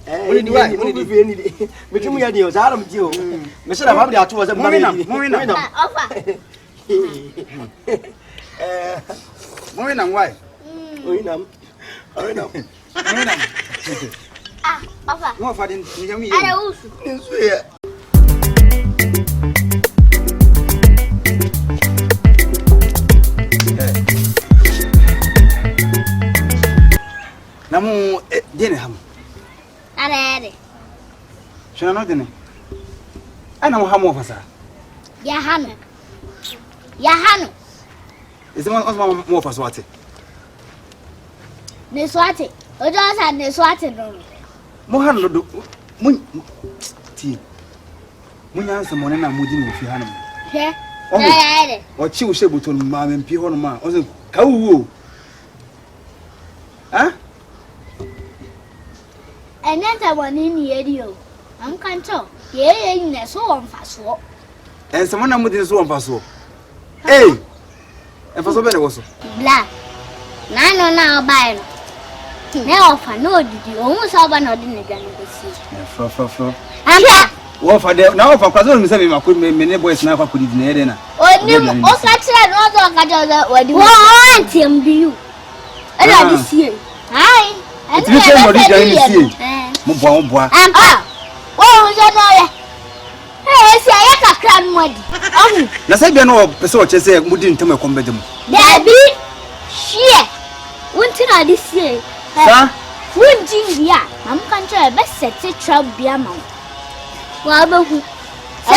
Only do I only between me and you, Adam Joe. Mr. Hamdi are towards a marina. Morena, why? Ah, papa. More for the I also. Namu Denham. Are Shall not dinner. I know how more for sir. Yahano. Yahano. Is the one more for Swati? Neswati. Ojo sa Neswati no. Mohan do mun ti. Munya some money na mudi no fi hanum. Hwe. Ya. O chi wo shebuto no ma mempi ho no ma. O se ka wuo. Ha? Enenta woni ni edio. Am kanto. Ye ne so won faso. En se mona mudi so won faso. Eh. En faso be ne wo so. Bla. Na no na obai no. Ne ofa no didi. Ohun so ba no di ne gani go si. Fo. Amba. Wo fa de na wo fa kwazo mi se me makuri me ne boys na kwa kudi na ede na. Onim o ka tira no so ka jo wadi. Wo antem Beyou. Ela di sie. Hai. Ti bi se mo di jan ni sie. Mo boa. Amba. Wo jo no ye. Eh si aya kakra no adi. Ohu. Na se bia no pese o chese mudi ntem e kombe dem. Dabi. Shie. Wonti na di sie. Sa? Wunjin bia. Am kan try be set trap bia ma. Wa ba hu. Se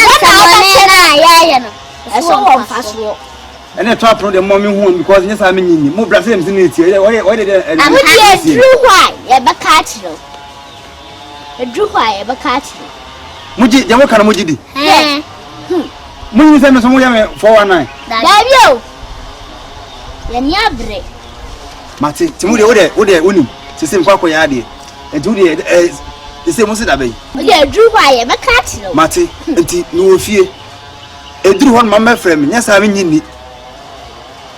na ya no. Eso won faso. Ene trap no de mommy hu because nyesa me nyinyi. Mo bra se mzi na tie. We de am die true why ye be ka chiro. E true why ye be ka chiro. Muji je mo kana muji di. Munyi se me so mo ya me 419. Dabi o. Ye ni abre. Mate, ti mu de wo de oni. Se mfa ko ya de. Enti wo de se mo se da bai. O de true why ye be ka chiro. Mate, enti no ofie. Eduru hon mama frem nyesa me nyinni.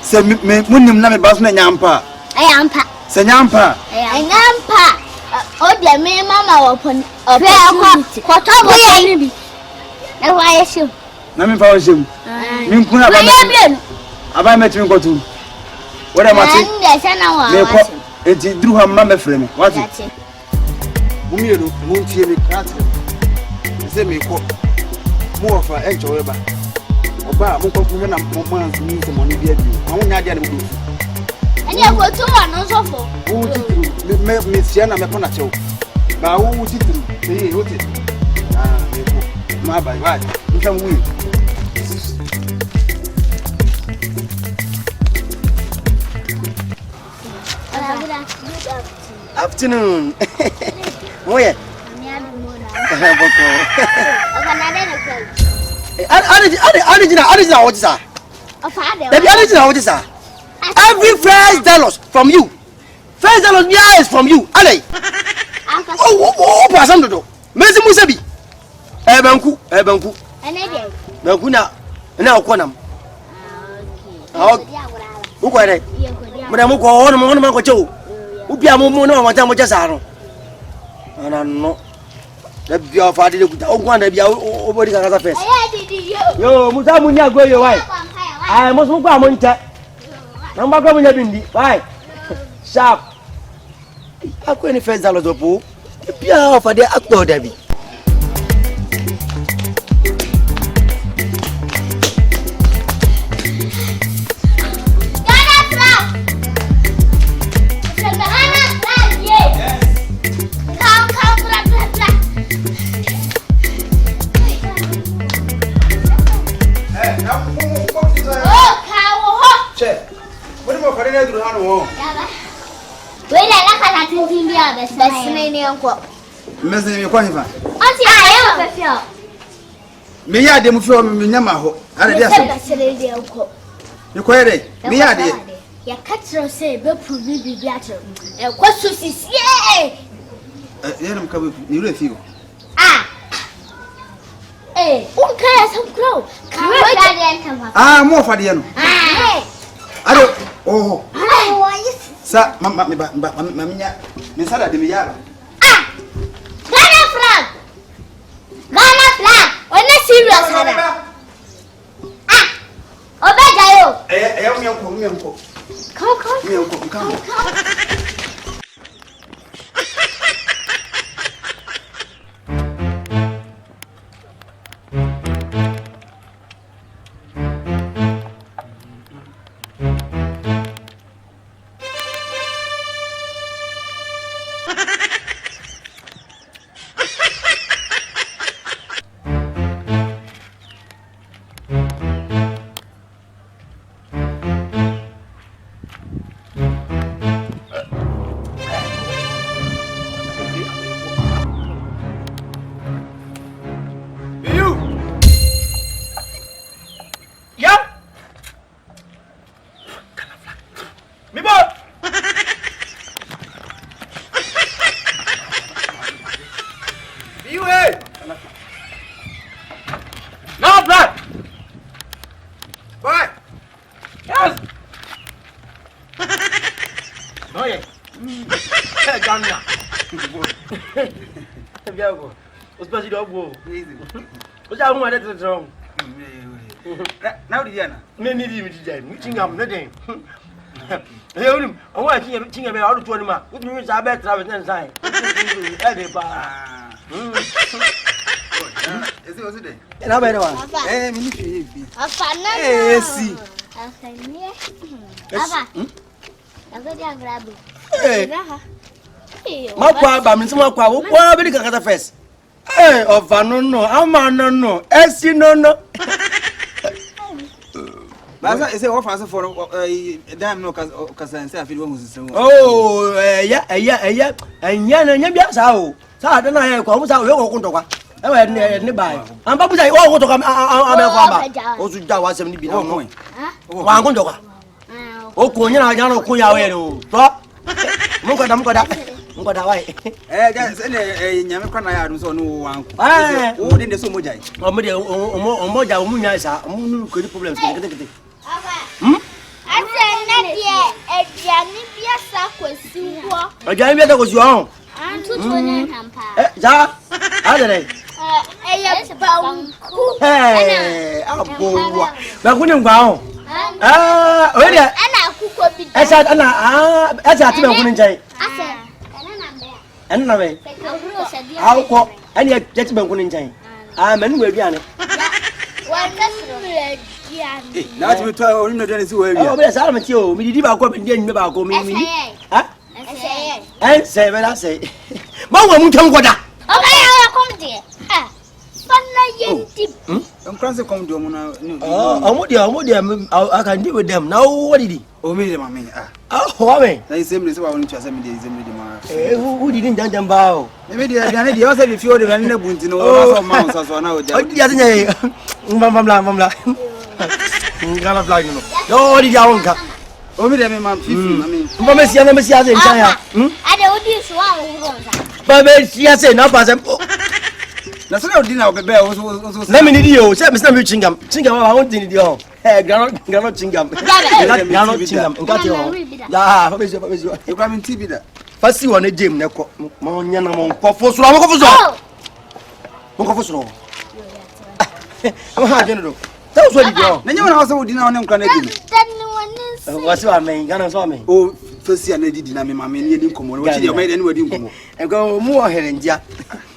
Se me munim na me baso na nyampa. Ayampa. Se nyampa. Ayampa. O de me mama wopon. Opportunity. Ko to bo ye ni bi. Na wa ye shem. Na me fa wo shem. Mi nkuna ba. Aba me timi ko tu. Wo da mate. Nde se na wa. Me ko enti duru hon mama frem. What? Bumiero muntie me kratre. Se me ko. Mo ofa encho we ba. Oba mo ko me na mo man ni se mo ni bia bi. Awon nya dia na mo do. Eni e ko to wa no sofo. Wo titru me sia na me ko na chew. Ba wo titru. Eh wo titru. Ah me ko. Ma ba vai. Ntam wi. Afternoon. Moye. What is that? Every first dollars from you. First dollars is from you. Ale. Oh, pass on the door. Mesi Musabi. Banku. Banku na konam. Who got it? Madam go on man go cho. Ubia mo no ma jamo jasaro. Ana no. The bia fa de ku o gwan da bia o bodi kan ka first. Yo, musa munya go yo why? Ai mo so kwa mo nte. Na mba kwa munya bindi. Why? Sharp. Akwa ni first dollars opo. Bia fa de actor da bi. Mese me kwa hifa. Ati ayo fefio. Me ya de mu fi o me nyama ho. Ara de aso. Ni ko yere. Me ya de. Ya katro say be prove bibi atro. E kwa susisie. Yeram ka be ni re fi o. Ah. Eh, un kaya sam crow. Ka wa de kan Ah, mo fa de no. Ah. Ado. Oh. Ah, wa yes. Sa mama me ba minya. Me sada de me ya. Ah. serious hada. Ah. Obeja yo. Me unko. Come. Now the Diana. Many meeting up nothing. I want to think about to him. Which means I better travel and sign. And I better one. ESI. My papa, Miss Maka, what will you first? Eh, of no, I'm no, ESI no. But I say, what fast for a damn no, because I say, if you want to. Oh, yeah, and Yan, how? So I don't know how comes out your contour. I went nearby. I'm Babu, I want to come out. Also, that was 70 point. One contour. Oh, Kunya, I don't know Kuya. Drop. Mungo da wai. Guys, nyame kwana ya no so no wan. Wo de so mojai. Omoja omunya sa, omu ko di problems kete. Ase na de aduane bia sa kwasi wo. Aduane bia da kwasi wo. Antutu ne hampa. Ja. Adere. Eye banku. Abowa. Banku ni ngwa ho. We dia. Ana akuko bi. Esa ati banku ni njai. Ase. And na me. How ko any jet banku ni njai. Manu we aduane. Now to try or no dance where you are. Oh, yes, I'm you. Me did about come and about go me. Huh? And say, when I say, Mama, you come. Okay, I'll come there. I'm crossing come to Mona. Oh, I can deal with them. Now, what did he? Oh, me, mammy. Oh, I simply so I want to send me the who didn't judge them bow? Maybe the other if you're the vanilla boon to know mounts as one out. Mamma. Gonna fly, you know. No, did you come? Oh, me, Mamma, Messiah, in China. I don't use one. But she has said, no, pass them. That's not dinner, baby. Let me need you. Say, Mr. Chingam. Chingam, I want to need you. Hey, Granot Chingam. Granot Chingam. Got you. Yeah, what is your you come in TV? First, you want a gym. Moniana Moncoffos. Moncoffos. I'm hard, General. That's what you do. Then you also dinner on Canada. What's your name? Gonna saw me. Oh, first year, I did dinner. Mammy, you didn't come on. What you made anyway? And go more ahead and yeah.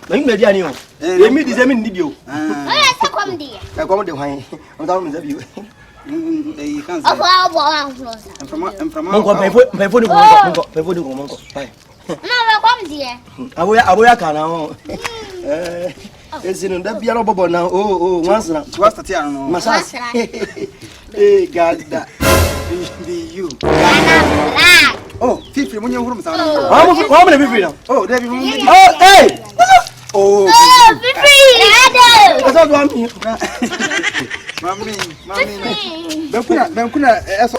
Bem mediano. Me diz me nidio. Ah, essa como dia. É como de mãe. Não dá um desafio. Ei, cansa. I'm from Mongo, me foi do Mongo. Vai. Não, como dia. Aboya kana ho. Esse não dá piano bobo não. Oh, once na. Gosta tia não. Mas gada. Beyou. Oh, Fifi, munye huru msa. Vamos Fifi não. Oh, David. Oh, hey. Oh, Fifi! What's up, Mami? Mami. Benkuna, eso.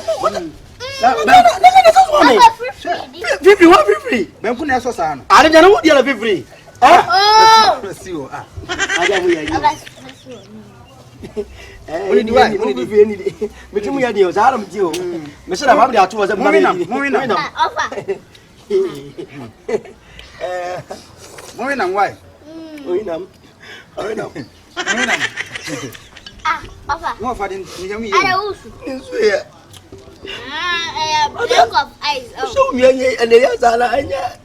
Fifi, what Fifi? Benkuna eso sana. Ale jana wo dia la Fifi. Oh. Presiwo. Aja mu ya. Oni di wai, oni di Fifi ni di. Metumu ya di o, sara mti o. Me se da ba dia atu wo se mu na. Ofa. Momi na wai. Oinam. Papa. Mo fa den ni jamu ye. Ada usu. Nso ye. Blank of eyes. So mi ye ene ya sala anya.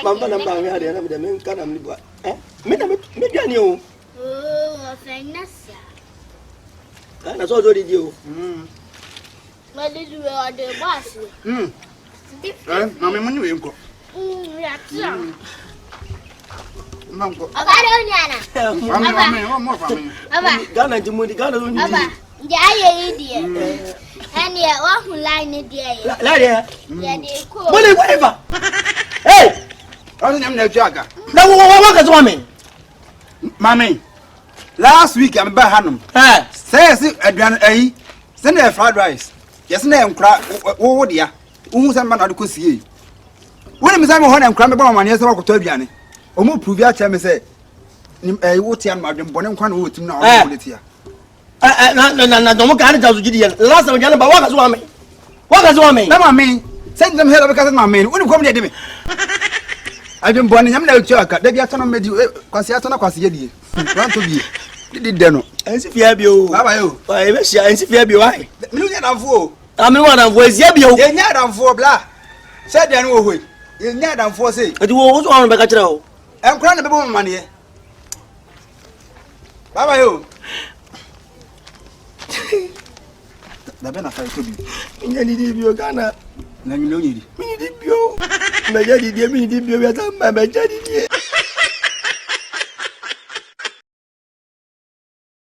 Mama na ba mi ade na me de me kana mi bo. Me na me duane o. Oh, fenasa. Na so zo di o. Ma de du o de boss. Na me munyi we nko. Ya tia. Mango. Aba de onyana. Mo fa me. Aba. Gana ji mu di gana zo ni. Aba. Nja aye die. Ani ya wa hu line die. La de. Ya de ko. Mo le whatever. Hey! Onu nyam na tuaka. Na wo ka so me. Mami. Last week I'm ba hanum. Say aduan ayi. Say na fried rice. Yes na enkra wo dia. Uhu say man adiko sie. Woni me say me ho na enkra me ba mama ne say wakoto aduane. Omo prove ya che me say wo tia no adwen bone nkwa na wo tim na wo tia. Na domo ka ni jazu gidi ya. Last time jana ba wa ka so me. Wa ka so me. Na mami. Say them here because mami. Woni kom de me. Adwen bone nyam na tuaka. Da bia tono medi kwase atona kwase ye die. Kwanto bi. Didi deno. Ensi fia bi o. Baba yo. Wa e be sia ensi fia bi why? Me nya danfo o. Ami wa danfo esia bi o. Ye nya danfo bla. Say de no wo hoi. Ye nya danfo say. Ati wo so wan be ka kire o. Enkura na bebo mama ne. Baba yo. Da be na fa to bi. Nya ni di bi o kana. Na nyi lo nyiri. Mi di bi o. Me ja di mi di bi o ya ta ma me ja di.